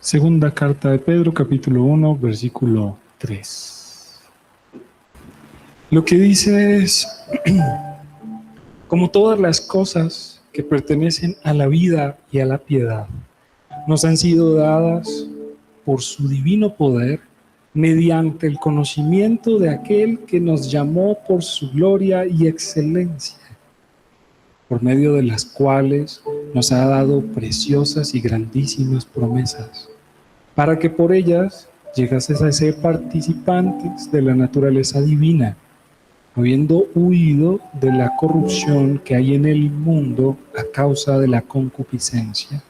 Segunda carta de Pedro, capítulo 1, versículo 3. Lo que dice es, como todas las cosas que pertenecen a la vida y a la piedad, nos han sido dadas por su divino poder, mediante el conocimiento de aquel que nos llamó por su gloria y excelencia, por medio de las cuales nos ha dado preciosas y grandísimas promesas, para que por ellas llegases a ser participantes de la naturaleza divina, habiendo huido de la corrupción que hay en el mundo a causa de la concupiscencia.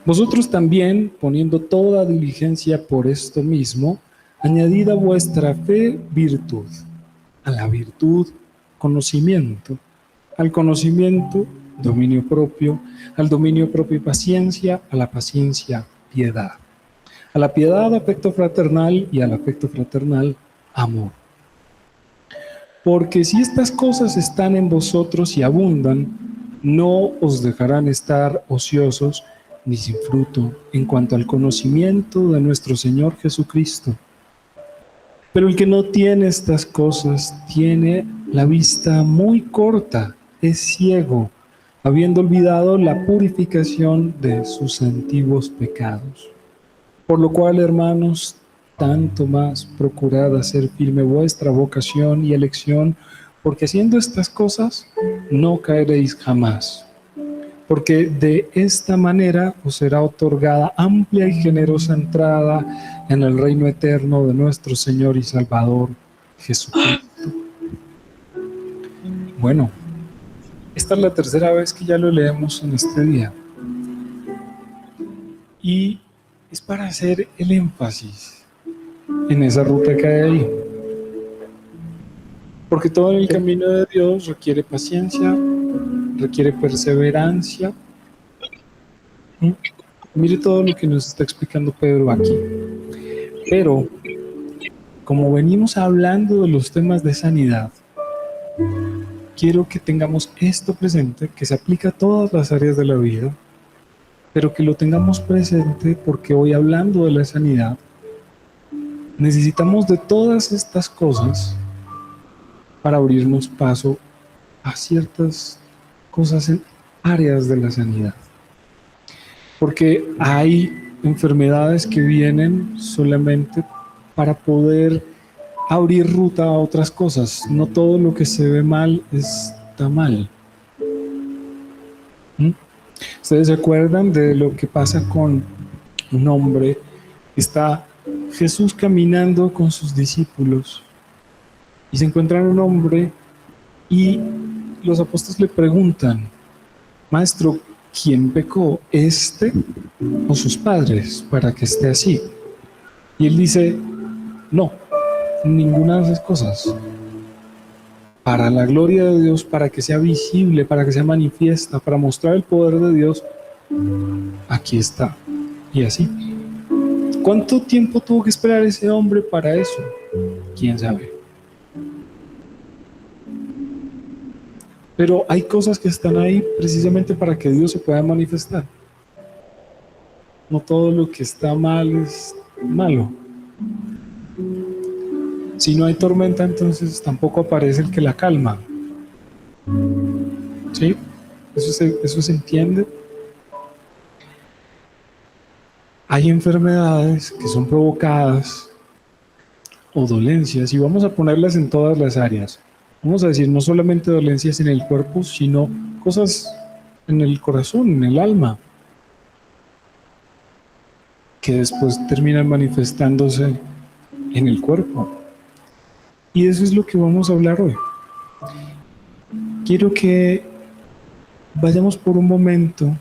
Vosotros también, poniendo toda diligencia por esto mismo, añadid a vuestra fe virtud, a la virtud conocimiento, al conocimiento dominio propio, al dominio propio paciencia, a la paciencia piedad, a la piedad afecto fraternal y al afecto fraternal amor. Porque si estas cosas están en vosotros y abundan, no os dejarán estar ociosos ni sin fruto en cuanto al conocimiento de nuestro Señor Jesucristo. Pero el que no tiene estas cosas tiene la vista muy corta, es ciego, habiendo olvidado la purificación de sus antiguos pecados. Por lo cual, hermanos, tanto más procurad hacer firme vuestra vocación y elección, porque haciendo estas cosas no caeréis jamás. Porque de esta manera os será otorgada amplia y generosa entrada en el reino eterno de nuestro Señor y Salvador Jesucristo. Bueno, esta es la tercera vez que ya lo leemos en este día. Y es para hacer el énfasis en esa ruta que hay ahí. Porque todo en el camino de Dios requiere paciencia, requiere perseverancia. Mire todo lo que nos está explicando Pedro aquí. Pero, como venimos hablando de los temas de sanidad, quiero que tengamos esto presente, que se aplica a todas las áreas de la vida, pero que lo tengamos presente porque hoy, hablando de la sanidad, necesitamos de todas estas cosas para abrirnos paso a ciertas cosas en áreas de la sanidad. Porque hay enfermedades que vienen solamente para poder abrir ruta a otras cosas. No todo lo que se ve mal está mal. ¿Ustedes se acuerdan de lo que pasa con un hombre? Está Jesús caminando con sus discípulos y se encuentran un hombre y los apóstoles le preguntan: Maestro, ¿quién pecó, este o sus padres, para que esté así? Y él dice: no, ninguna de esas cosas. Para la gloria de Dios, para que sea visible, para que sea manifiesta, para mostrar el poder de Dios, aquí está. Y así. ¿Cuánto tiempo tuvo que esperar ese hombre para eso? ¿Quién sabe? Pero hay cosas que están ahí precisamente para que Dios se pueda manifestar. No todo lo que está mal es malo. Si no hay tormenta, entonces tampoco aparece el que la calma. ¿Sí? Eso se entiende. Hay enfermedades que son provocadas o dolencias, y vamos a ponerlas en todas las áreas. Vamos a decir, no solamente dolencias en el cuerpo, sino cosas en el corazón, en el alma, que después terminan manifestándose en el cuerpo. Y eso es lo que vamos a hablar hoy. Quiero que vayamos por un momento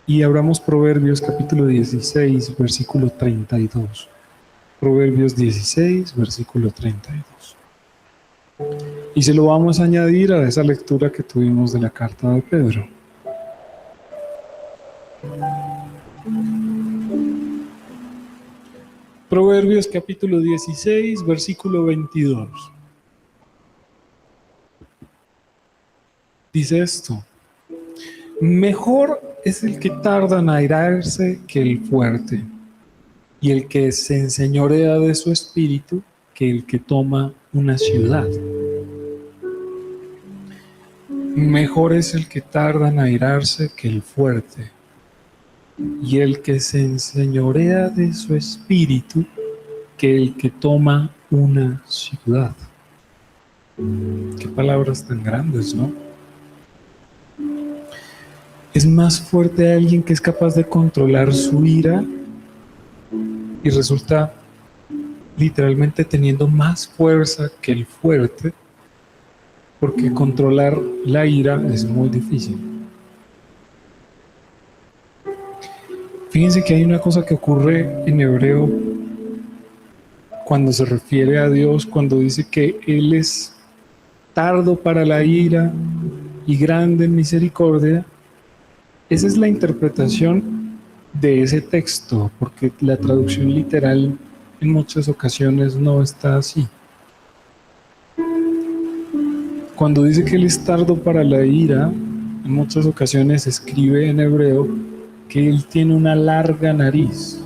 y abramos Proverbios capítulo 16, versículo 32. Proverbios 16, versículo 32. Y se lo vamos a añadir a esa lectura que tuvimos de la carta de Pedro. Proverbios capítulo 16, versículo 22. Dice esto: mejor es el que tarda en airarse que el fuerte, y el que se enseñorea de su espíritu que el que toma una ciudad. Mejor es el que tarda en airarse que el fuerte, y el que se enseñorea de su espíritu que el que toma una ciudad. Qué palabras tan grandes, ¿no? Es más fuerte alguien que es capaz de controlar su ira y resulta literalmente teniendo más fuerza que el fuerte, porque controlar la ira es muy difícil. Fíjense que hay una cosa que ocurre en hebreo cuando se refiere a Dios, cuando dice que Él es tardo para la ira y grande en misericordia. Esa es la interpretación de ese texto, porque la traducción literal en muchas ocasiones no está así. Cuando dice que Él es tardo para la ira, en muchas ocasiones escribe en hebreo que Él tiene una larga nariz.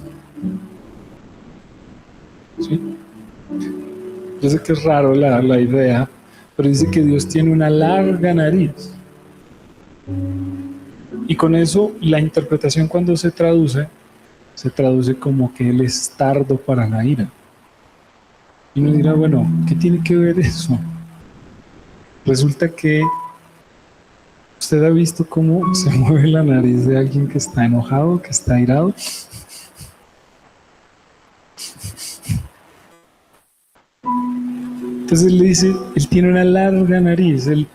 ¿Sí? Yo sé que es raro la idea, pero dice que Dios tiene una larga nariz. Y con eso la interpretación cuando se traduce como que Él es tardo para la ira. Y uno dirá, bueno, ¿qué tiene que ver eso? Resulta que usted ha visto cómo se mueve la nariz de alguien que está enojado, que está airado. Entonces le dice, Él tiene una larga nariz, Él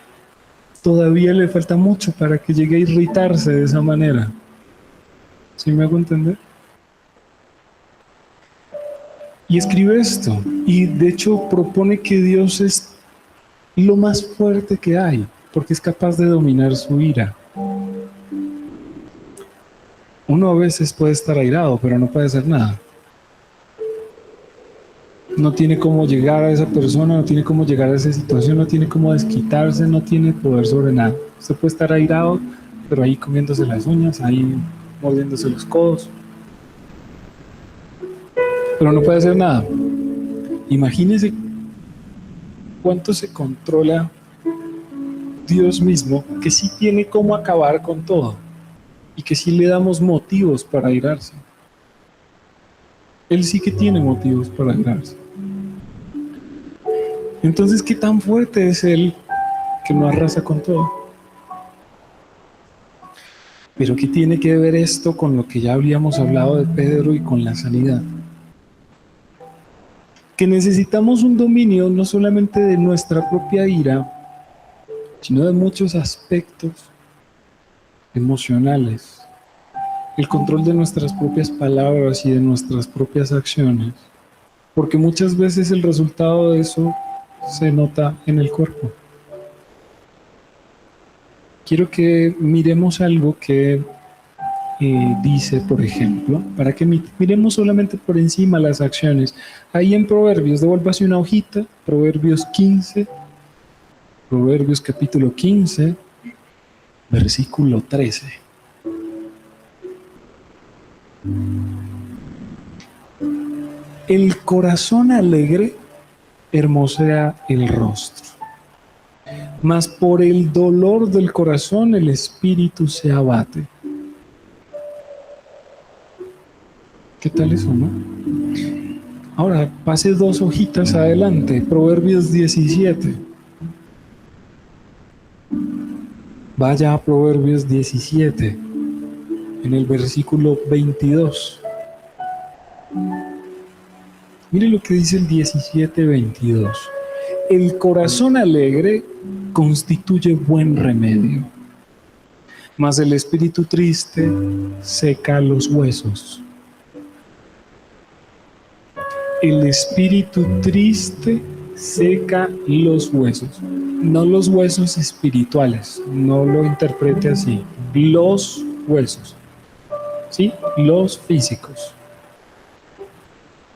todavía le falta mucho para que llegue a irritarse de esa manera. ¿Sí me hago entender? Y escribe esto, y de hecho propone que Dios es lo más fuerte que hay, porque es capaz de dominar su ira. Uno a veces puede estar airado, pero no puede hacer nada. No tiene cómo llegar a esa persona, no tiene cómo llegar a esa situación, no tiene cómo desquitarse, no tiene poder sobre nada. Usted puede estar airado, pero ahí comiéndose las uñas, ahí mordiéndose los codos, pero no puede hacer nada. Imagínese cuánto se controla Dios mismo, que sí tiene cómo acabar con todo y que sí le damos motivos para airarse. Él sí que tiene motivos para airarse. Entonces, ¿qué tan fuerte es Él que no arrasa con todo? Pero ¿qué tiene que ver esto con lo que ya habíamos hablado de Pedro y con la sanidad? Que necesitamos un dominio no solamente de nuestra propia ira, sino de muchos aspectos emocionales, el control de nuestras propias palabras y de nuestras propias acciones, porque muchas veces el resultado de eso se nota en el cuerpo. Quiero que miremos algo que dice, por ejemplo, para que miremos solamente por encima las acciones. Ahí en Proverbios, devuélvase una hojita, Proverbios 15, Proverbios capítulo 15, versículo 13. El corazón alegre hermosea el rostro, mas por el dolor del corazón el espíritu se abate. ¿Qué tal eso, no? Ahora, pase 2 hojitas adelante, Proverbios 17. Vaya a Proverbios 17, en el versículo 22. Mire lo que dice el 17:22. El corazón alegre constituye buen remedio, mas el espíritu triste seca los huesos. El espíritu triste seca los huesos, no los huesos espirituales, no lo interprete así, los huesos, ¿sí? Los físicos.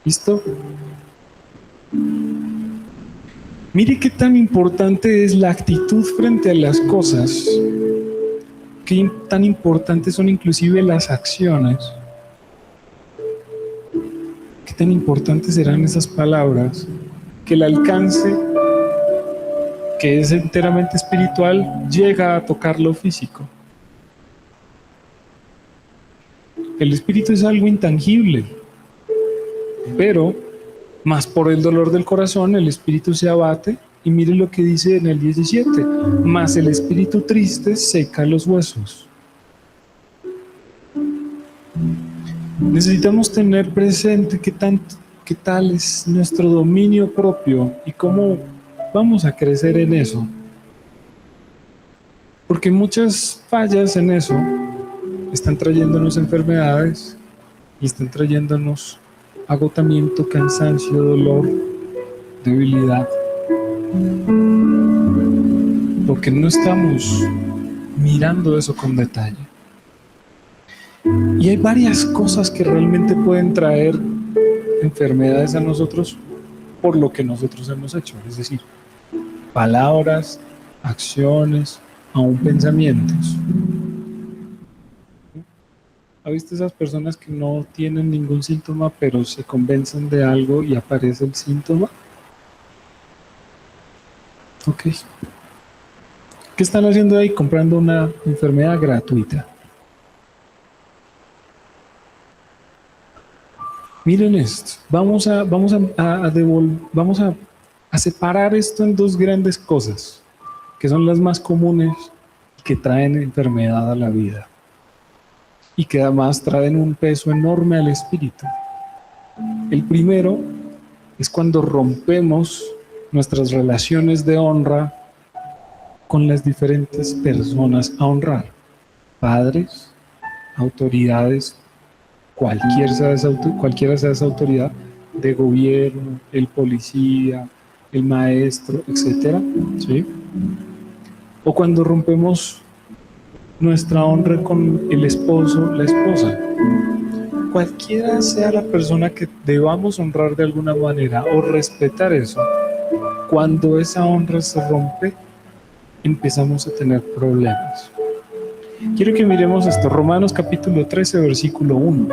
¿Listo? Mire qué tan importante es la actitud frente a las cosas qué tan importantes son inclusive las acciones, qué tan importantes serán esas palabras, que el alcance, que es enteramente espiritual, llega a tocar lo físico. El espíritu es algo intangible, pero más por el dolor del corazón el espíritu se abate, y mire lo que dice en el 17, mas el espíritu triste seca los huesos. Necesitamos tener presente qué tal es nuestro dominio propio y cómo vamos a crecer en eso. Porque muchas fallas en eso están trayéndonos enfermedades y están trayéndonos agotamiento, cansancio, dolor, debilidad. Porque no estamos mirando eso con detalle. Y hay varias cosas que realmente pueden traer enfermedades a nosotros por lo que nosotros hemos hecho, es decir, palabras, acciones, aún pensamientos. ¿Ha visto esas personas que no tienen ningún síntoma pero se convencen de algo y aparece el síntoma? Ok. ¿Qué están haciendo ahí? Comprando una enfermedad gratuita. Miren esto, vamos a separar esto en dos grandes cosas, que son las más comunes que traen enfermedad a la vida y que además traen un peso enorme al espíritu. El primero es cuando rompemos nuestras relaciones de honra con las diferentes personas a honrar, padres, autoridades, cualquiera sea esa autoridad, de gobierno, el policía, el maestro, etcétera, ¿sí? O cuando rompemos nuestra honra con el esposo, la esposa. Cualquiera sea la persona que debamos honrar de alguna manera o respetar eso, cuando esa honra se rompe, empezamos a tener problemas. Quiero que miremos esto, Romanos capítulo 13, versículo 1.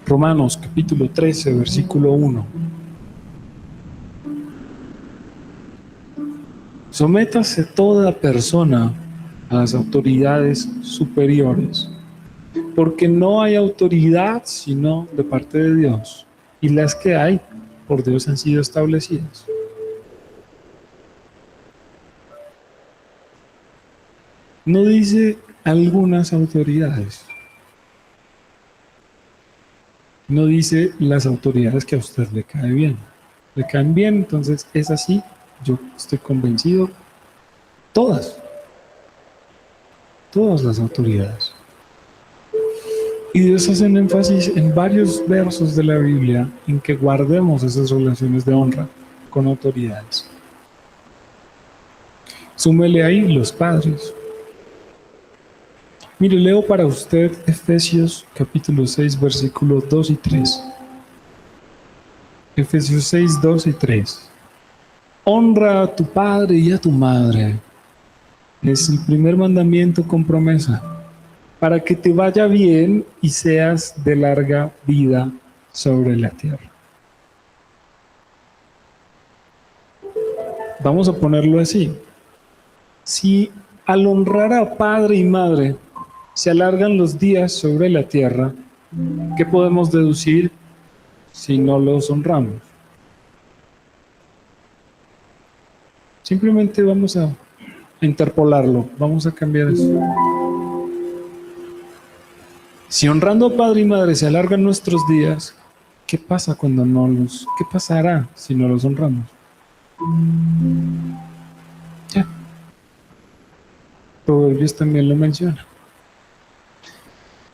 Romanos capítulo 13, versículo 1. Sométase toda persona a las autoridades superiores, porque no hay autoridad sino de parte de Dios, y las que hay por Dios han sido establecidas. No dice algunas autoridades. No dice las autoridades que a usted le cae bien. Le caen bien, entonces es así. Yo estoy convencido. Todas las autoridades. Y Dios hace un énfasis en varios versos de la Biblia en que guardemos esas relaciones de honra con autoridades. Súmele ahí los padres. Mire, leo para usted Efesios capítulo 6, versículos 2 y 3. Efesios 6, 2 y 3. Honra a tu padre y a tu madre. Es el primer mandamiento con promesa, para que te vaya bien y seas de larga vida sobre la tierra. Vamos a ponerlo así. Si al honrar a padre y madre se alargan los días sobre la tierra, ¿qué podemos deducir si no los honramos? Simplemente vamos a interpolarlo, vamos a cambiar eso. Si honrando a padre y madre se alargan nuestros días, ¿qué pasa qué pasará si no los honramos? Ya. Proverbios también lo menciona.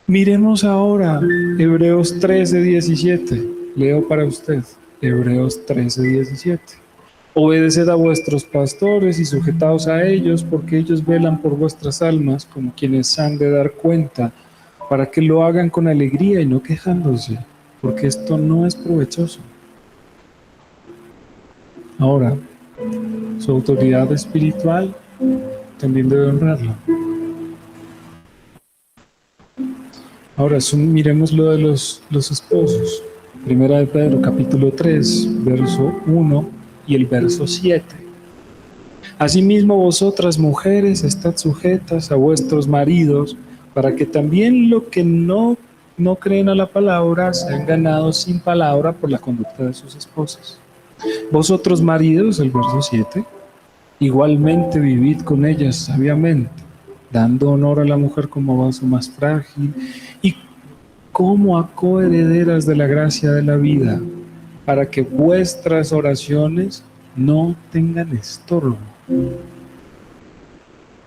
Miremos ahora Hebreos 13, 17. Leo para usted, Hebreos 13, 17. Obedeced a vuestros pastores y sujetaos a ellos, porque ellos velan por vuestras almas como quienes han de dar cuenta, para que lo hagan con alegría y no quejándose, porque esto no es provechoso. Ahora, su autoridad espiritual también debe honrarla. Ahora, miremos lo de los esposos. Primera de Pedro, capítulo 3, verso 1 y el verso 7. Asimismo, vosotras mujeres, estad sujetas a vuestros maridos, para que también lo que no creen a la palabra sean ganados sin palabra por la conducta de sus esposas. Vosotros maridos, el verso 7, igualmente vivid con ellas sabiamente, dando honor a la mujer como vaso más frágil y como a coherederas de la gracia de la vida, para que vuestras oraciones no tengan estorbo.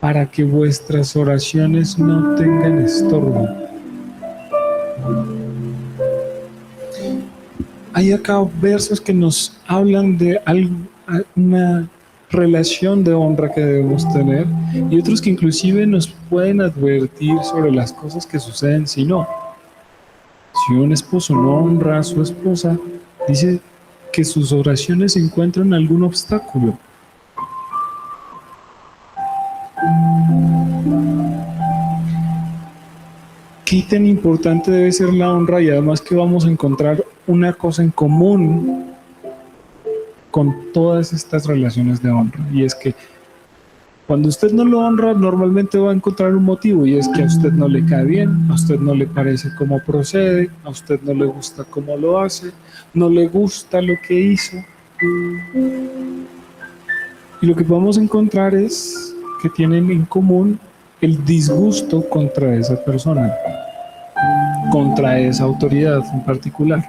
Para que vuestras oraciones no tengan estorbo. Hay acá versos que nos hablan de una relación de honra que debemos tener y otros que inclusive nos pueden advertir sobre las cosas que suceden si no. Si un esposo no honra a su esposa, dice que sus oraciones encuentran algún obstáculo. ¿Qué tan importante debe ser la honra? Y además que vamos a encontrar una cosa en común con todas estas relaciones de honra, y es que cuando usted no lo honra, normalmente va a encontrar un motivo, y es que a usted no le cae bien, a usted no le parece cómo procede, a usted no le gusta cómo lo hace, no le gusta lo que hizo. Y lo que podemos encontrar es que tienen en común el disgusto contra esa persona, contra esa autoridad en particular.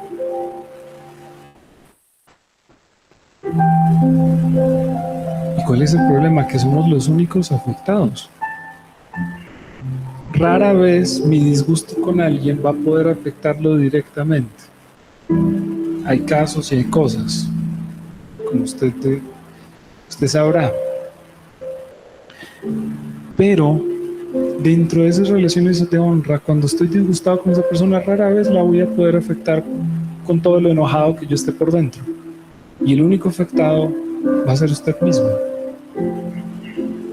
¿Y cuál es el problema? Que somos los únicos afectados. Rara vez mi disgusto con alguien va a poder afectarlo directamente. Hay casos y hay cosas, como usted sabrá. Pero dentro de esas relaciones de honra, cuando estoy disgustado con esa persona, rara vez la voy a poder afectar con todo lo enojado que yo esté por dentro. Y el único afectado va a ser usted mismo.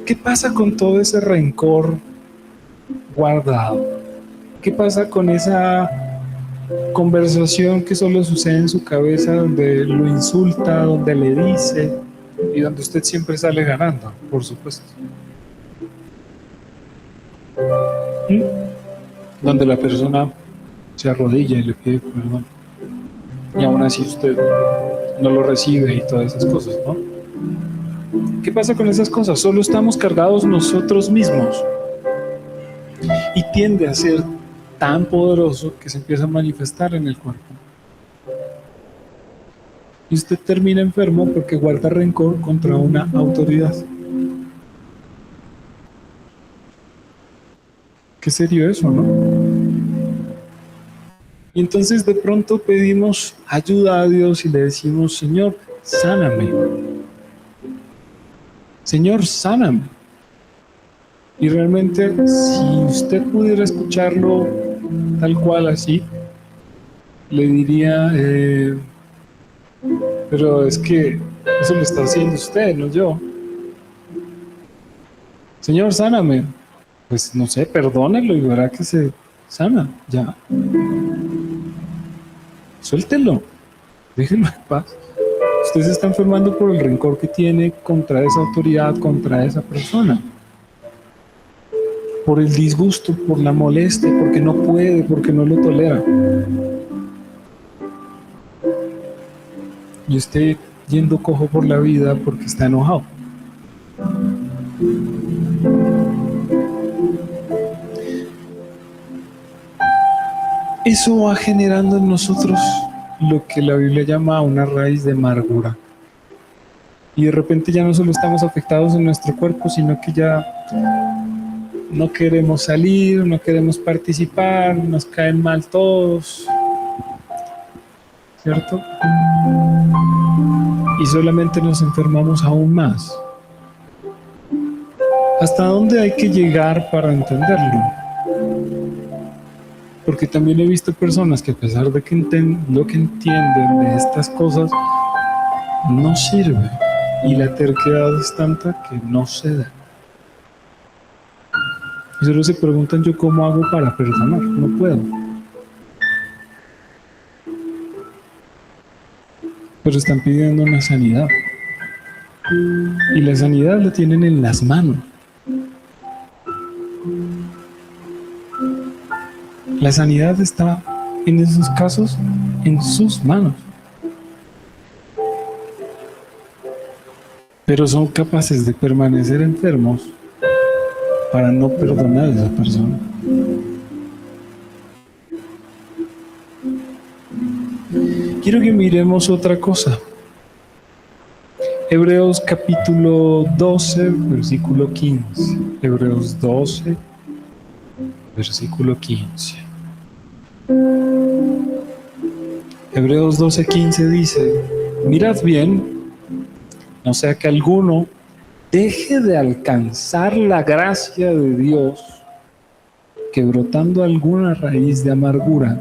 ¿Qué pasa con todo ese rencor guardado? ¿Qué pasa con esa conversación que solo sucede en su cabeza, donde lo insulta, donde le dice y donde usted siempre sale ganando, por supuesto? Donde la persona se arrodilla y le pide perdón, y aún así usted no lo recibe y todas esas cosas, ¿no? ¿Qué pasa con esas cosas? Solo estamos cargados nosotros mismos, y tiende a ser tan poderoso que se empieza a manifestar en el cuerpo. Y usted termina enfermo porque guarda rencor contra una autoridad. Qué serio eso, ¿no? Y entonces de pronto pedimos ayuda a Dios y le decimos: Señor, sáname. Señor, sáname. Y realmente, si usted pudiera escucharlo tal cual así, le diría, pero es que eso lo está haciendo usted, no yo. Señor, sáname. Pues no sé, perdónelo y verá que se sana, ya. Suéltelo, déjelo en paz. Usted se está enfermando por el rencor que tiene contra esa autoridad, contra esa persona. Por el disgusto, por la molestia, porque no puede, porque no lo tolera. Y usted yendo cojo por la vida porque está enojado. Eso va generando en nosotros lo que la Biblia llama una raíz de amargura. Y de repente ya no solo estamos afectados en nuestro cuerpo, sino que ya no queremos salir, no queremos participar, nos caen mal todos, ¿cierto? Y solamente nos enfermamos aún más. ¿Hasta dónde hay que llegar para entenderlo? Porque también he visto personas que, a pesar de que lo que entienden de estas cosas no sirve. y la terquedad es tanta que no se da. Y solo se preguntan: ¿yo cómo hago para perdonar? No puedo. Pero están pidiendo una sanidad. Y la sanidad la tienen en las manos. La sanidad está en esos casos en sus manos. Pero son capaces de permanecer enfermos para no perdonar a esa persona. Quiero que miremos otra cosa. Hebreos capítulo 12, versículo 15. Hebreos 12, versículo 15. Hebreos 12, 15 dice: mirad bien, no sea que alguno deje de alcanzar la gracia de Dios, que brotando alguna raíz de amargura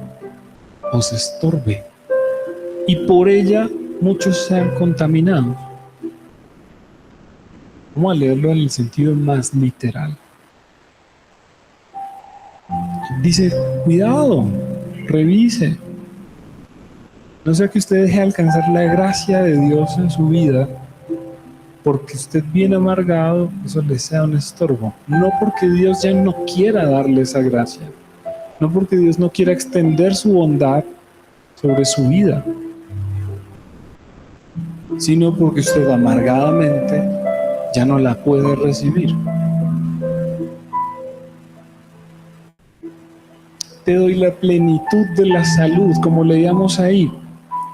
os estorbe, y por ella muchos sean contaminados. Vamos a leerlo en el sentido más literal. Dice: cuidado, revise. No sea que usted deje de alcanzar la gracia de Dios en su vida, porque usted bien amargado, eso le sea un estorbo. No porque Dios ya no quiera darle esa gracia, no porque Dios no quiera extender su bondad sobre su vida, sino porque usted amargadamente ya no la puede recibir. Te doy la plenitud de la salud, como leíamos ahí.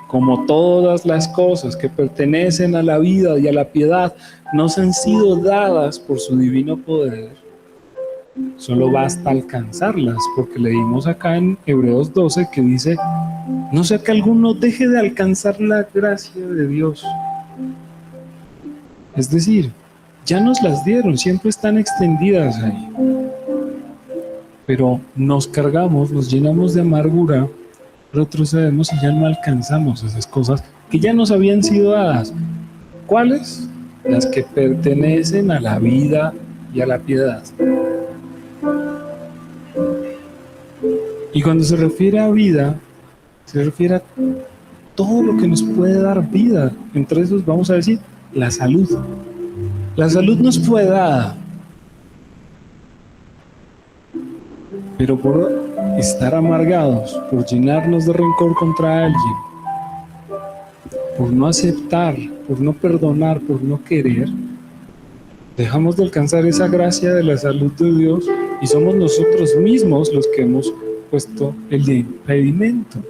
Como todas las cosas que pertenecen a la vida y a la piedad nos han sido dadas por su divino poder, solo basta alcanzarlas, porque leímos acá en Hebreos 12 que dice: no sea que alguno deje de alcanzar la gracia de Dios. Es decir, ya nos las dieron, siempre están extendidas ahí. Pero nos cargamos, nos llenamos de amargura, retrocedemos y ya no alcanzamos esas cosas que ya nos habían sido dadas. ¿Cuáles? Las que pertenecen a la vida y a la piedad. Y cuando se refiere a vida, se refiere a todo lo que nos puede dar vida. Entre esos vamos a decir la salud. La salud nos fue dada, pero por estar amargados, por llenarnos de rencor contra alguien, por no aceptar, por no perdonar, por no querer, dejamos de alcanzar esa gracia de la salud de Dios y somos nosotros mismos los que hemos puesto el impedimento.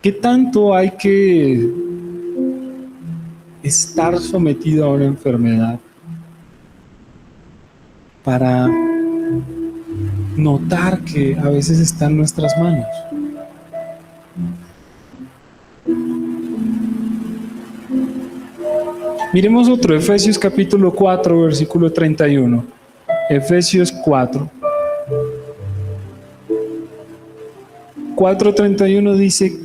¿Qué tanto hay que estar sometido a una enfermedad para notar que a veces está en nuestras manos? Miremos otro, Efesios capítulo 4, versículo 31. Efesios 4:31 dice: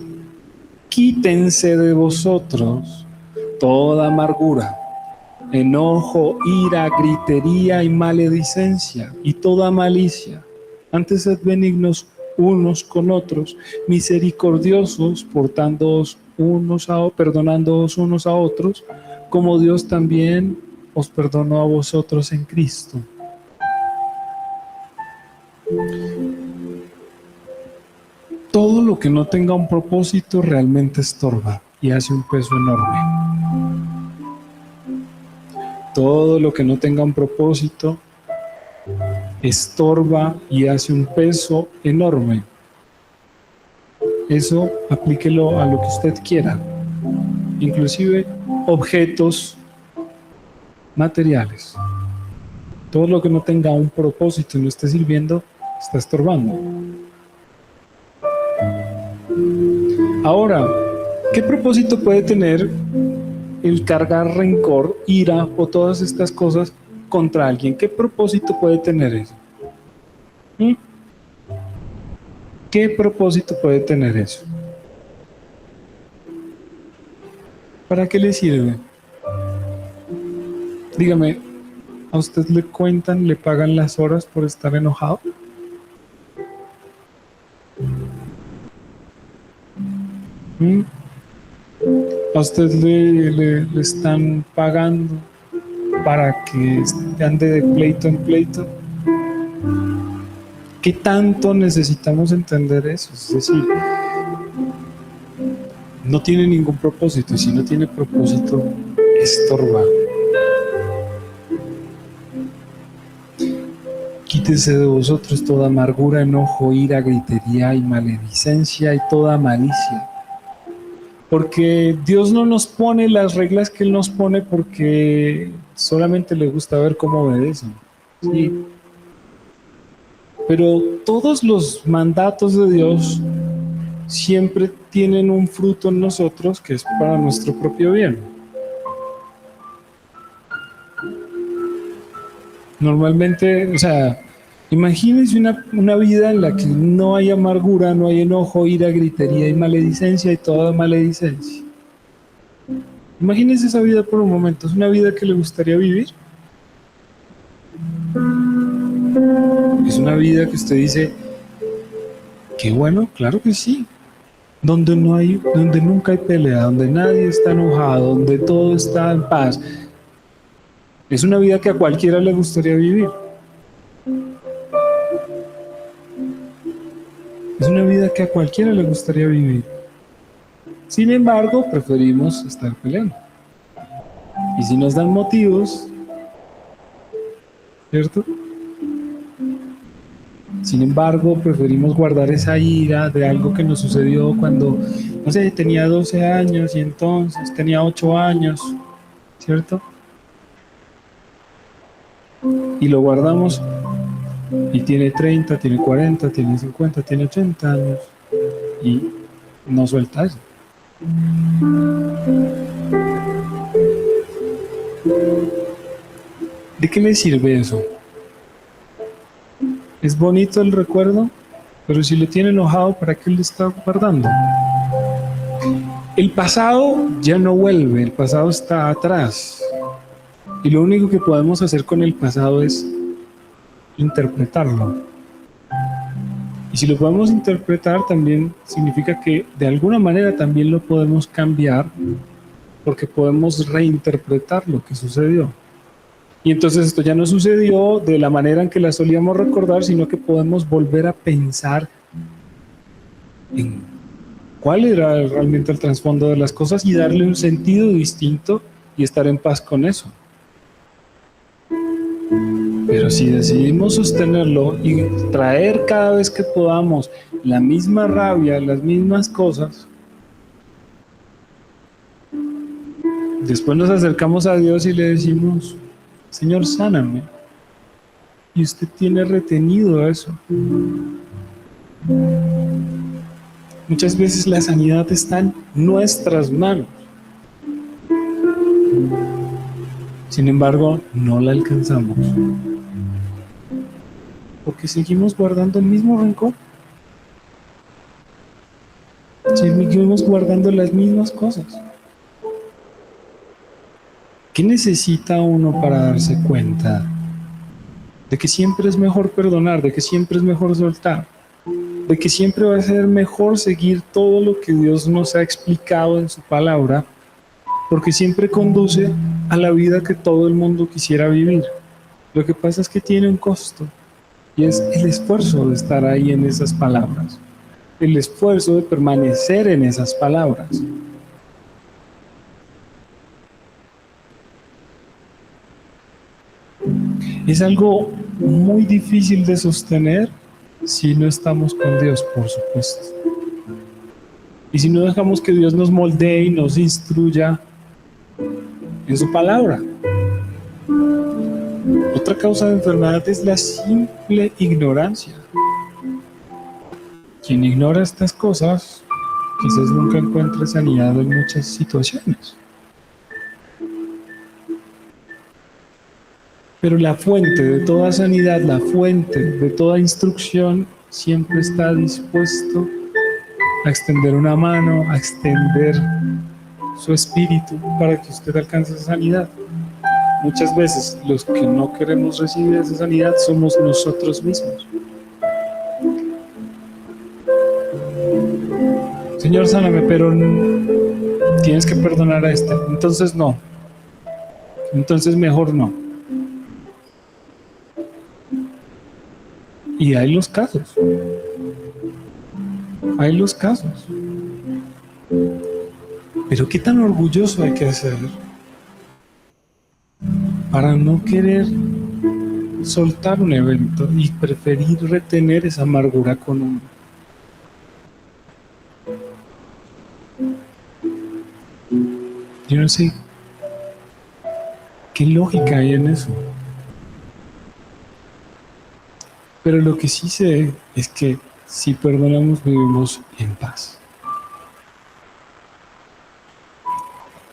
quítense de vosotros toda amargura, enojo, ira, gritería y maledicencia y toda malicia. Antes sed benignos unos con otros, misericordiosos, perdonándoos unos a otros, como Dios también os perdonó a vosotros en Cristo. Todo lo que no tenga un propósito realmente estorba y hace un peso enorme. Todo lo que no tenga un propósito estorba y hace un peso enorme. Eso aplíquelo a lo que usted quiera, inclusive objetos materiales. Todo lo que no tenga un propósito y no esté sirviendo, está estorbando. Ahora, ¿qué propósito puede tener el cargar rencor, ira o todas estas cosas contra alguien? ¿Qué propósito puede tener eso? ¿Qué propósito puede tener eso? ¿Para qué le sirve? Dígame, ¿a usted le cuentan, le pagan las horas por estar enojado? ¿Mm? ¿A usted le están pagando para que ande de pleito en pleito? ¿Qué tanto necesitamos entender eso? Es decir, no tiene ningún propósito, y si no tiene propósito, estorba. Quítese de vosotros toda amargura, enojo, ira, gritería y maledicencia y toda malicia. Porque Dios no nos pone las reglas que Él nos pone porque solamente le gusta ver cómo obedecen. Sí. Pero todos los mandatos de Dios siempre tienen un fruto en nosotros que es para nuestro propio bien. Normalmente, o sea, imagínense una vida en la que no hay amargura, no hay enojo, ira, gritería y maledicencia y toda maledicencia. Imagínense esa vida por un momento. ¿Es una vida que le gustaría vivir? Es una vida que usted dice, qué bueno, claro que sí. Donde nunca hay pelea, donde nadie está enojado, donde todo está en paz. Es una vida que a cualquiera le gustaría vivir. Es una vida que a cualquiera le gustaría vivir. Sin embargo, preferimos estar peleando. Y si nos dan motivos, ¿cierto? Sin embargo, preferimos guardar esa ira de algo que nos sucedió cuando, no sé, tenía 12 años y entonces tenía 8 años, ¿cierto? Y lo guardamos y tiene 30, tiene 40, tiene 50, tiene 80 años y no suelta eso. ¿De qué le sirve eso? Es bonito el recuerdo, pero si lo tiene enojado, ¿para qué lo está guardando? El pasado ya no vuelve, el pasado está atrás. Y lo único que podemos hacer con el pasado es interpretarlo. Y si lo podemos interpretar, también significa que de alguna manera también lo podemos cambiar, porque podemos reinterpretar lo que sucedió. Y entonces esto ya no sucedió de la manera en que la solíamos recordar, sino que podemos volver a pensar en cuál era realmente el trasfondo de las cosas y darle un sentido distinto y estar en paz con eso. Pero si decidimos sostenerlo y traer cada vez que podamos la misma rabia, las mismas cosas, después nos acercamos a Dios y le decimos, Señor, sáname. Y usted tiene retenido eso. Muchas veces la sanidad está en nuestras manos. Sin embargo, no la alcanzamos. Porque seguimos guardando el mismo rencor. Seguimos guardando las mismas cosas. ¿Qué necesita uno para darse cuenta de que siempre es mejor perdonar, de que siempre es mejor soltar, de que siempre va a ser mejor seguir todo lo que Dios nos ha explicado en su palabra, porque siempre conduce a la vida que todo el mundo quisiera vivir? Lo que pasa es que tiene un costo, y es el esfuerzo de estar ahí en esas palabras, el esfuerzo de permanecer en esas palabras. Es algo muy difícil de sostener si no estamos con Dios, por supuesto. Y si no dejamos que Dios nos moldee y nos instruya en su palabra. Otra causa de enfermedad es la simple ignorancia. Quien ignora estas cosas quizás nunca encuentre sanidad en muchas situaciones. Pero la fuente de toda sanidad, la fuente de toda instrucción, siempre está dispuesto a extender una mano, a extender su espíritu para que usted alcance esa sanidad. Muchas veces los que no queremos recibir esa sanidad somos nosotros mismos. Señor, sáname, pero tienes que perdonar a este. Entonces no. Entonces mejor no. Y hay los casos. Hay los casos. Pero qué tan orgulloso hay que ser para no querer soltar un evento y preferir retener esa amargura con uno. Yo no sé qué lógica hay en eso. Pero lo que sí sé es que si perdonamos, vivimos en paz.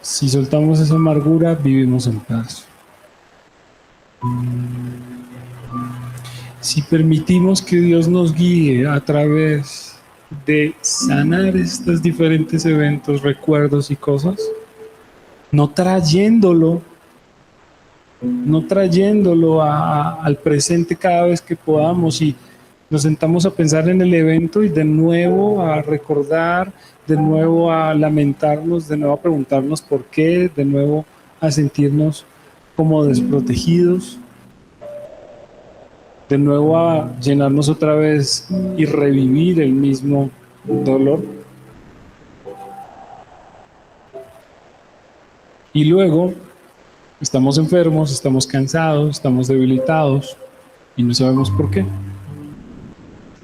Si soltamos esa amargura, vivimos en paz. Si permitimos que Dios nos guíe a través de sanar estos diferentes eventos, recuerdos y cosas, no trayéndolo al presente cada vez que podamos y nos sentamos a pensar en el evento y de nuevo a recordar, de nuevo a lamentarnos, de nuevo a preguntarnos por qué, de nuevo a sentirnos como desprotegidos, de nuevo a llenarnos otra vez y revivir el mismo dolor. Y luego estamos enfermos, estamos cansados, estamos debilitados y no sabemos por qué.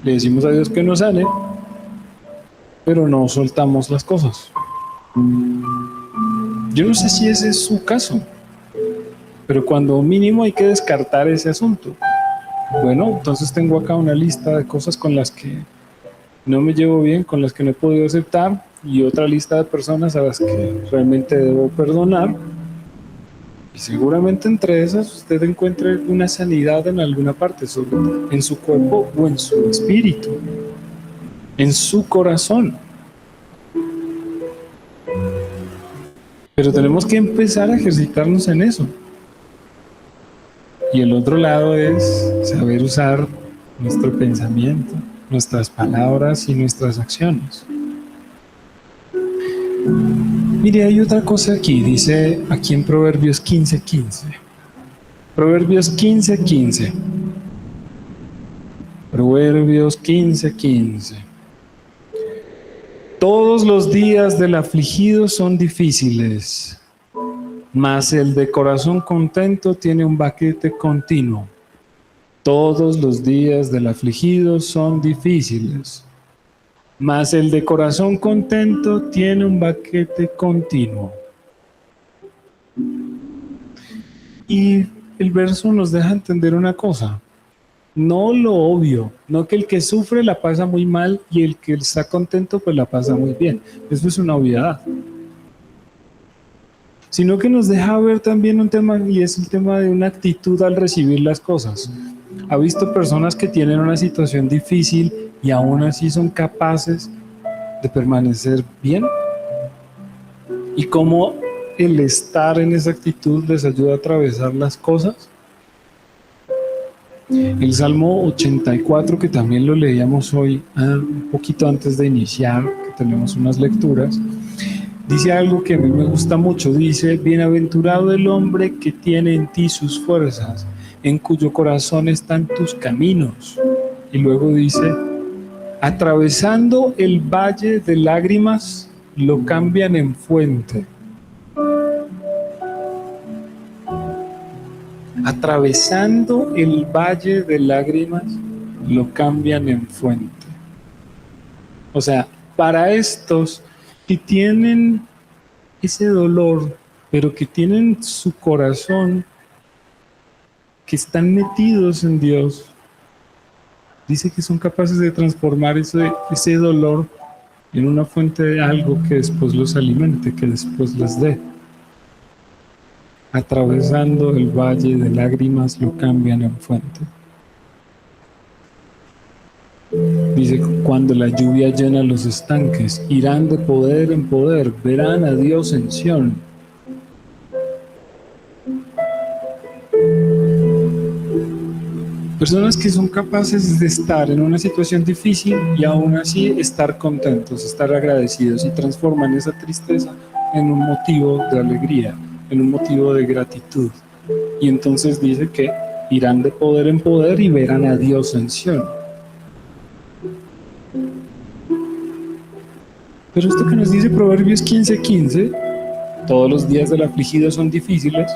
Le decimos a Dios que nos sane, pero no soltamos las cosas. Yo no sé si ese es su caso, pero cuando mínimo hay que descartar ese asunto. Bueno, entonces tengo acá una lista de cosas con las que no me llevo bien, con las que no he podido aceptar, y otra lista de personas a las que realmente debo perdonar. Y seguramente entre esas usted encuentre una sanidad en alguna parte, en su cuerpo o en su espíritu, en su corazón. Pero tenemos que empezar a ejercitarnos en eso. Y el otro lado es saber usar nuestro pensamiento, nuestras palabras y nuestras acciones. Mire, hay otra cosa aquí, dice aquí en Proverbios 15:15. Proverbios 15:15. Proverbios 15:15. Todos los días del afligido son difíciles, mas el de corazón contento tiene un banquete continuo. Todos los días del afligido son difíciles, mas el de corazón contento tiene un banquete continuo. Y el verso nos deja entender una cosa, no lo obvio, no que el que sufre la pasa muy mal y el que está contento pues la pasa muy bien, eso es una obviedad, sino que nos deja ver también un tema, y es el tema de una actitud al recibir las cosas. ¿Ha visto personas que tienen una situación difícil y aún así son capaces de permanecer bien? ¿Y cómo el estar en esa actitud les ayuda a atravesar las cosas? El Salmo 84, que también lo leíamos hoy, un poquito antes de iniciar, que tenemos unas lecturas, dice algo que a mí me gusta mucho. Dice: bienaventurado el hombre que tiene en ti sus fuerzas, en cuyo corazón están tus caminos. Y luego dice: atravesando el valle de lágrimas, lo cambian en fuente. Atravesando el valle de lágrimas, lo cambian en fuente. O sea, para estos que tienen ese dolor, pero que tienen su corazón, que están metidos en Dios, dice que son capaces de transformar ese dolor en una fuente de algo que después los alimente, que después les dé. Atravesando el valle de lágrimas, lo cambian en fuente. Dice, cuando la lluvia llena los estanques, irán de poder en poder, verán a Dios en Sión. Personas que son capaces de estar en una situación difícil y aún así estar contentos, estar agradecidos, y transforman esa tristeza en un motivo de alegría, en un motivo de gratitud. Y entonces dice que irán de poder en poder y verán a Dios en Sión. Pero esto que nos dice Proverbios 15:15, todos los días del afligido son difíciles,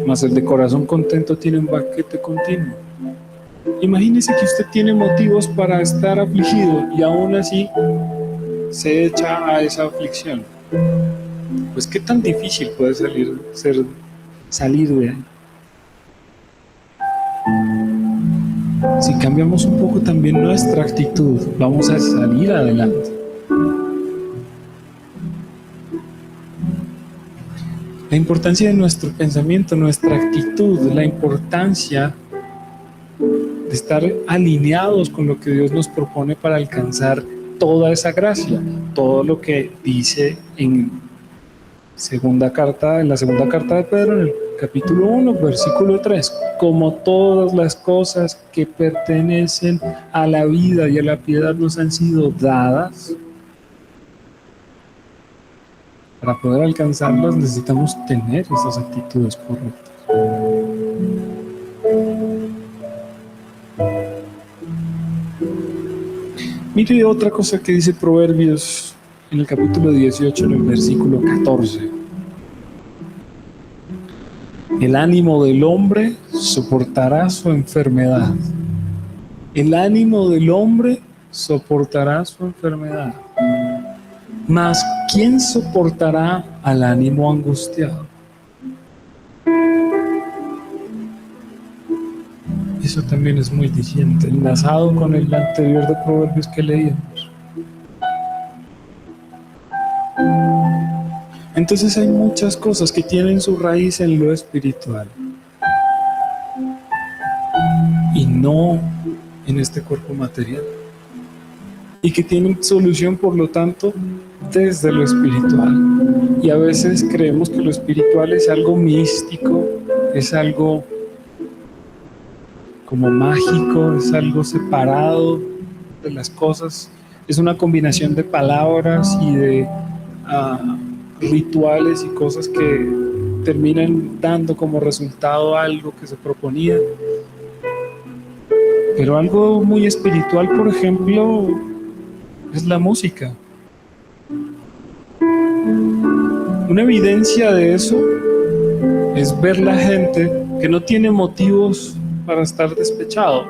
mas el de corazón contento tiene un banquete continuo. Imagínese que usted tiene motivos para estar afligido y aún así se echa a esa aflicción. Pues qué tan difícil puede salir de ahí. Si cambiamos un poco también nuestra actitud, vamos a salir adelante. La importancia de nuestro pensamiento, nuestra actitud, la importancia de estar alineados con lo que Dios nos propone para alcanzar toda esa gracia, todo lo que dice en la segunda carta de Pedro, en el capítulo 1, versículo 3, como todas las cosas que pertenecen a la vida y a la piedad nos han sido dadas. Para poder alcanzarlas necesitamos tener esas actitudes correctas. Mire otra cosa que dice Proverbios en el capítulo 18, en el versículo 14. El ánimo del hombre soportará su enfermedad. El ánimo del hombre soportará su enfermedad. Mas, ¿quién soportará al ánimo angustiado? Eso también es muy diciente, enlazado con el anterior de Proverbios que leíamos. Entonces hay muchas cosas que tienen su raíz en lo espiritual y no en este cuerpo material, y que tienen solución, por lo tanto, desde lo espiritual. Y a veces creemos que lo espiritual es algo místico, es algo como mágico, es algo separado de las cosas, es una combinación de palabras y de rituales y cosas que terminan dando como resultado algo que se proponía. Pero algo muy espiritual, por ejemplo, es la música. Una evidencia de eso es ver la gente que no tiene motivos para estar despechado.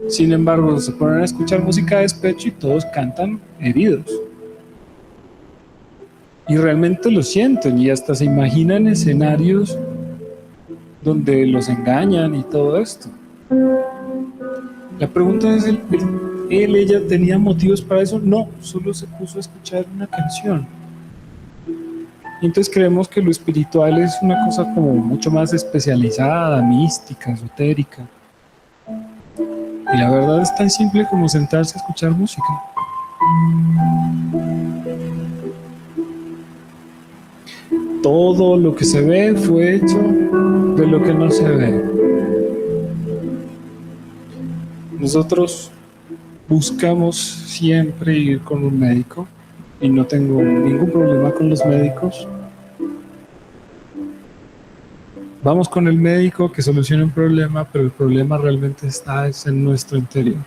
Sin embargo, se ponen a escuchar música de despecho y todos cantan heridos. Y realmente lo sienten y hasta se imaginan escenarios donde los engañan y todo esto. La pregunta es, ¿ella tenía motivos para eso? No, solo se puso a escuchar una canción. Y entonces creemos que lo espiritual es una cosa como mucho más especializada, mística, esotérica. Y la verdad es tan simple como sentarse a escuchar música. Todo lo que se ve fue hecho de lo que no se ve. Nosotros buscamos siempre ir con un médico y no tengo ningún problema con los médicos. Vamos con el médico que solucione un problema, pero el problema realmente está en nuestro interior.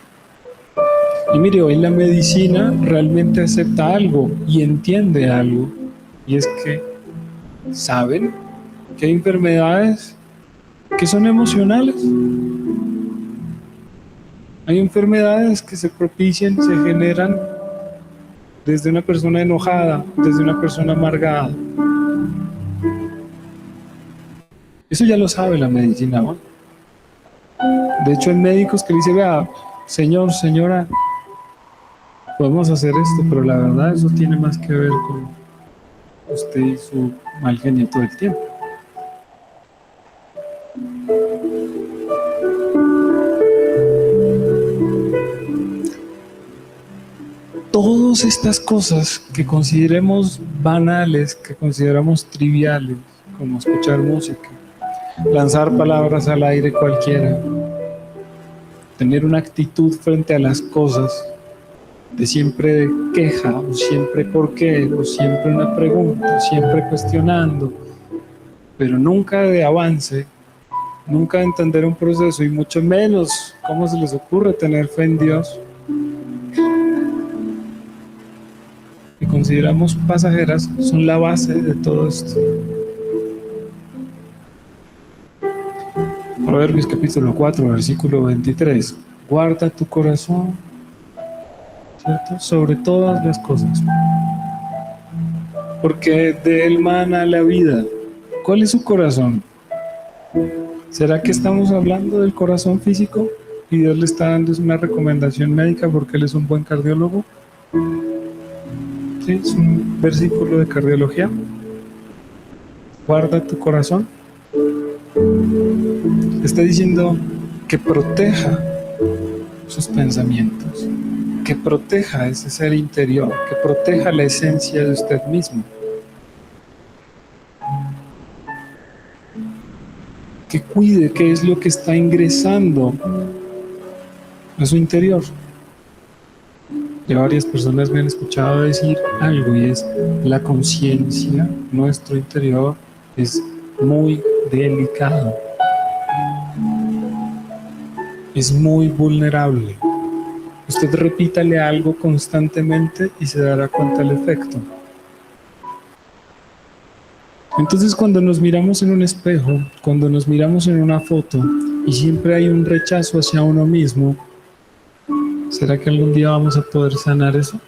Y mire, hoy la medicina realmente acepta algo y entiende algo, y es que saben que hay enfermedades que son emocionales. Hay enfermedades que se propician, se generan desde una persona enojada, desde una persona amargada. Eso ya lo sabe la medicina, ¿no? De hecho, hay médicos que le dicen, vea, señor, señora, podemos hacer esto, pero la verdad eso tiene más que ver con usted y su mal genio todo el tiempo. todas estas cosas que consideremos banales, que consideramos triviales, como escuchar música, lanzar palabras al aire cualquiera, tener una actitud frente a las cosas de siempre queja, o siempre por qué, o siempre una pregunta, siempre cuestionando, pero nunca de avance, nunca de entender un proceso, y mucho menos cómo se les ocurre tener fe en Dios, que consideramos pasajeras, son la base de todo esto. Proverbios capítulo 4, versículo 23. Guarda tu corazón, ¿cierto?, sobre todas las cosas, porque de él mana la vida. ¿Cuál es su corazón? ¿Será que estamos hablando del corazón físico y Dios le está dando una recomendación médica porque él es un buen cardiólogo? Sí, es un versículo de cardiología. Guarda tu corazón. Está diciendo que proteja sus pensamientos, que proteja ese ser interior, que proteja la esencia de usted mismo, que cuide qué es lo que está ingresando a su interior. Ya varias personas me han escuchado decir algo, y es: la conciencia, nuestro interior, es muy delicado, es muy vulnerable. Usted repítale algo constantemente y se dará cuenta del efecto. Entonces, cuando nos miramos en un espejo, cuando nos miramos en una foto y siempre hay un rechazo hacia uno mismo, ¿será que algún día vamos a poder sanar eso?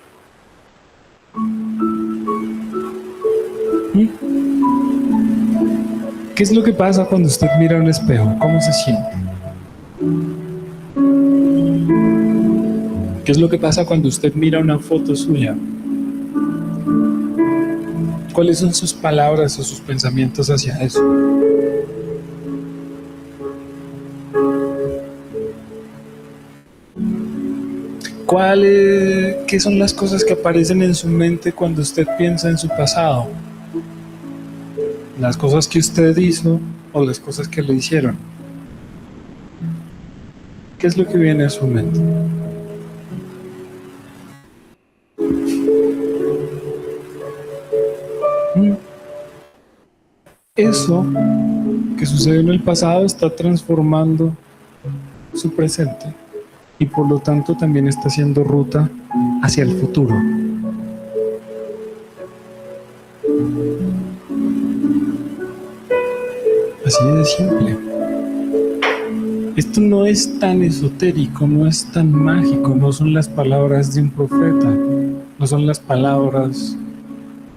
¿Qué es lo que pasa cuando usted mira un espejo? ¿Cómo se siente? ¿Qué es lo que pasa cuando usted mira una foto suya? ¿Cuáles son sus palabras o sus pensamientos hacia eso? ¿Qué son las cosas que aparecen en su mente cuando usted piensa en su pasado? ¿Las cosas que usted hizo o las cosas que le hicieron? ¿Qué es lo que viene a su mente? Eso que sucedió en el pasado está transformando su presente, y por lo tanto también está haciendo ruta hacia el futuro. Así de simple. Esto no es tan esotérico, no es tan mágico, no son las palabras de un profeta, no son las palabras,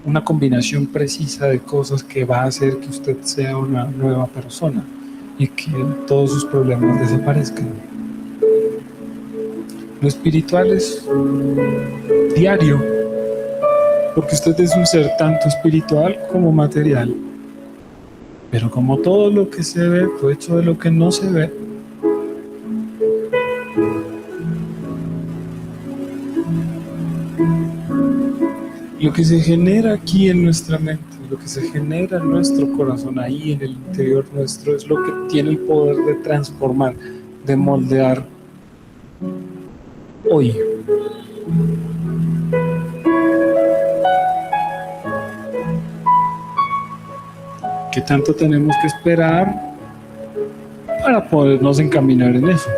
una combinación precisa de cosas que va a hacer que usted sea una nueva persona y que todos sus problemas desaparezcan. Lo espiritual es diario, porque usted es un ser tanto espiritual como material. Pero como todo lo que se ve fue hecho de lo que no se ve, lo que se genera aquí en nuestra mente, lo que se genera en nuestro corazón, ahí en el interior nuestro, es lo que tiene el poder de transformar, de moldear hoy. ¿Qué tanto tenemos que esperar para podernos encaminar en eso?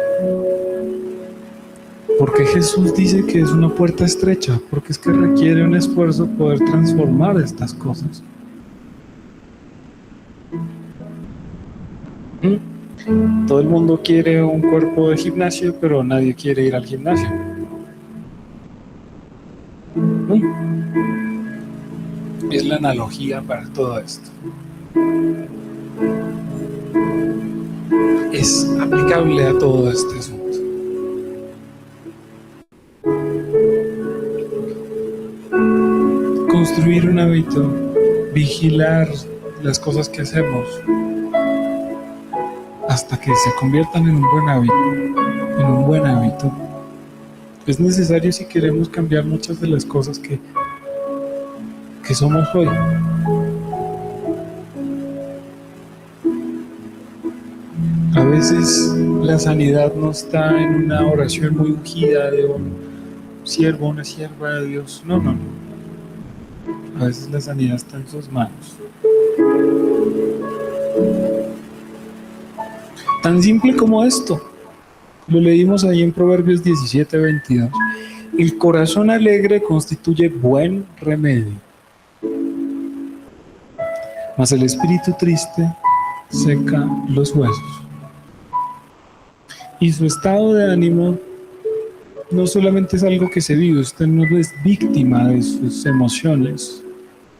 Porque Jesús dice que es una puerta estrecha, porque es que requiere un esfuerzo poder transformar estas cosas. Todo el mundo quiere un cuerpo de gimnasio, pero nadie quiere ir al gimnasio. Es la analogía para todo esto. Es aplicable a todo este asunto. Construir un hábito, vigilar las cosas que hacemos hasta que se conviertan en un buen hábito, Es necesario si queremos cambiar muchas de las cosas que somos hoy. A veces la sanidad no está en una oración muy ungida de un siervo, una sierva de Dios. No, no, no. A veces la sanidad está en sus manos. Tan simple como esto. Lo leímos ahí en Proverbios 17:22. El corazón alegre constituye buen remedio, mas el espíritu triste seca los huesos. Y su estado de ánimo no solamente es algo que se vive, usted no es víctima de sus emociones,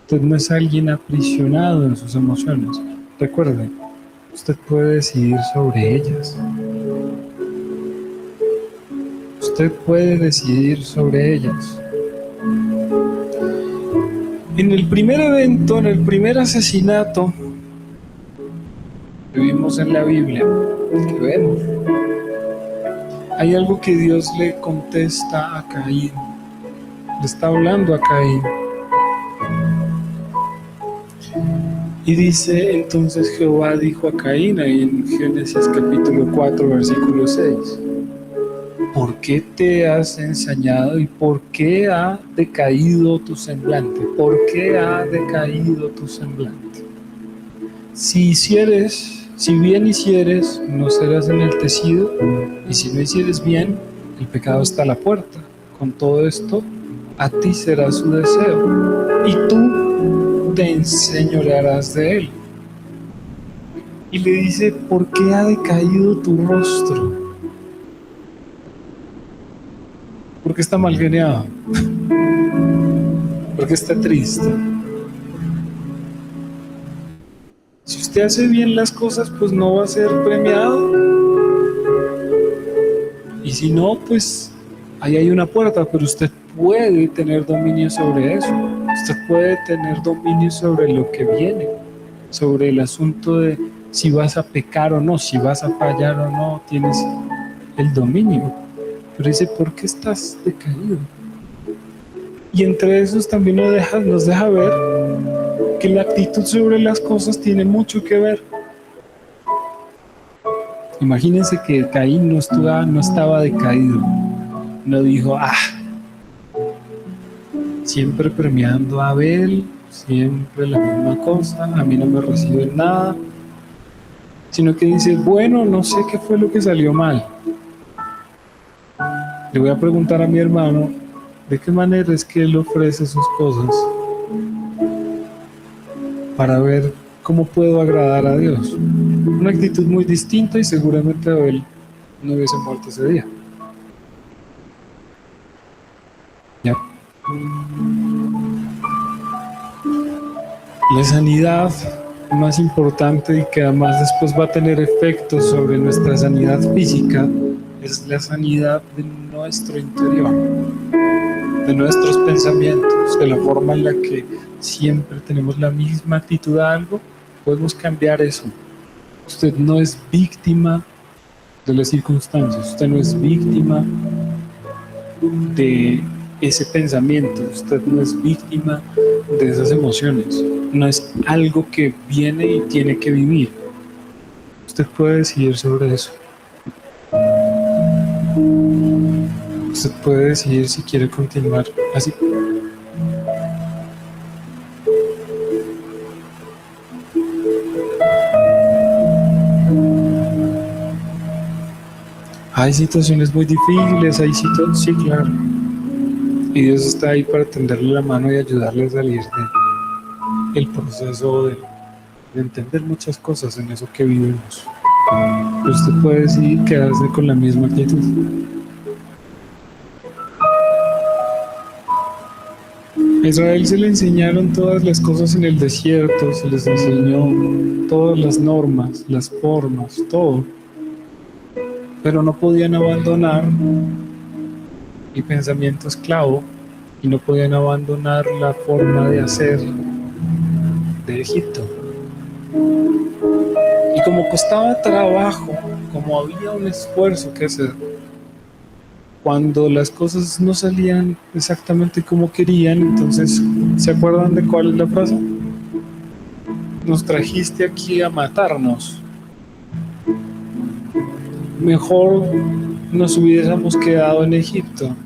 usted no es alguien aprisionado en sus emociones. Recuerde, usted puede decidir sobre ellas. Usted puede decidir sobre ellas. En el primer evento, en el primer asesinato que vimos en la Biblia, que vemos, hay algo que Dios le contesta a Caín. Le está hablando a Caín. Y dice, entonces Jehová dijo a Caín, ahí en Génesis capítulo 4, versículo 6, ¿por qué te has ensañado y por qué ha decaído tu semblante? ¿Por qué ha decaído tu semblante? Si bien hicieres, no serás enaltecido, y si no hicieres bien, el pecado está a la puerta. Con todo esto, a ti será su deseo, y tú te enseñorearás de él. Y le dice, ¿por qué ha decaído tu rostro? ¿Por qué está mal geniado? ¿Por qué está triste? Si usted hace bien las cosas, pues no va a ser premiado. Y si no, pues ahí hay una puerta, pero usted puede tener dominio sobre eso. Usted puede tener dominio sobre lo que viene, sobre el asunto de si vas a pecar o no, si vas a fallar o no, tienes el dominio. Pero dice, ¿por qué estás decaído? Y entre esos también nos deja ver que la actitud sobre las cosas tiene mucho que ver. Imagínense que Caín no estaba decaído. No dijo, siempre premiando a Abel, siempre la misma cosa, a mí no me reciben nada. Sino que dice, bueno, no sé qué fue lo que salió mal. Le voy a preguntar a mi hermano, ¿de qué manera es que él ofrece sus cosas? Para ver cómo puedo agradar a Dios. Una actitud muy distinta y seguramente Abel no hubiese muerto ese día. ¿Ya? La sanidad más importante y que además después va a tener efectos sobre nuestra sanidad física es la sanidad de nuestro interior, de nuestros pensamientos, de la forma en la que siempre tenemos la misma actitud a algo. Podemos cambiar eso. Usted no es víctima de las circunstancias, usted no es víctima de ese pensamiento, usted no es víctima de esas emociones, no es algo que viene y tiene que vivir. Usted puede decidir sobre eso. Usted puede decidir si quiere continuar así. Hay situaciones muy difíciles, sí, claro. Y Dios está ahí para tenderle la mano y ayudarle a salir del proceso de entender muchas cosas en eso que vivimos. Pero usted puede decidir quedarse con la misma actitud. A Israel se le enseñaron todas las cosas en el desierto, se les enseñó todas las normas, las formas, todo. Pero no podían abandonar el pensamiento esclavo y no podían abandonar la forma de hacer de Egipto. Y como costaba trabajo, como había un esfuerzo que hacer, cuando las cosas no salían exactamente como querían, entonces, ¿se acuerdan de cuál es la frase? Nos trajiste aquí a matarnos. Mejor nos hubiésemos quedado en Egipto.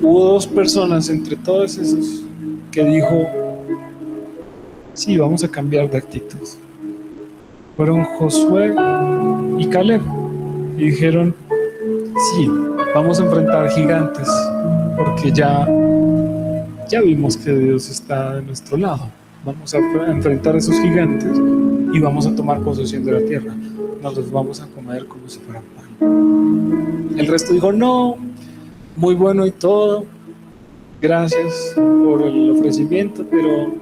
Hubo dos personas entre todos esos que dijo, sí, vamos a cambiar de actitud. Fueron Josué y Caleb. Y dijeron, sí, vamos a enfrentar gigantes, porque ya vimos que Dios está de nuestro lado. Vamos a enfrentar a esos gigantes y vamos a tomar posesión de la tierra. Nos los vamos a comer como si fueran pan. El resto dijo, no, muy bueno y todo, gracias por el ofrecimiento, pero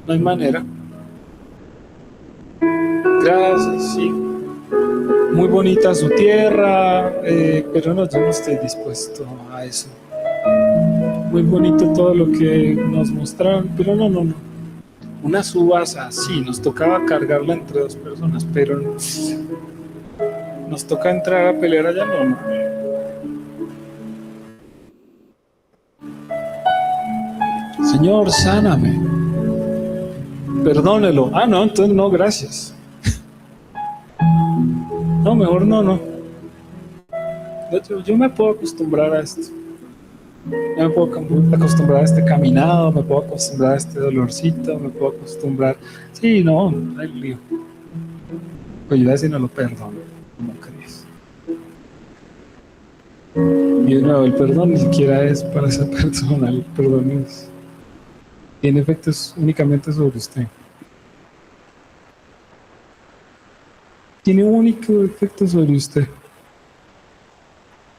no hay manera. Gracias, sí. Muy bonita su tierra, pero no, yo no estoy dispuesto a eso. Muy bonito todo lo que nos mostraron, pero no. Unas uvas así, nos tocaba cargarla entre dos personas, pero nos toca entrar a pelear allá, no. Señor, sáname. Perdónelo. Ah, no, entonces no, gracias. No, mejor no. Yo me puedo acostumbrar a esto. Yo me puedo acostumbrar a este caminado, me puedo acostumbrar a este dolorcito, me puedo acostumbrar. Sí, no hay lío. Pues yo así no lo perdono, ¿cómo crees? Y de nuevo, el perdón ni siquiera es para esa persona, el perdón tiene efectos únicamente sobre usted. Tiene un único efecto sobre usted.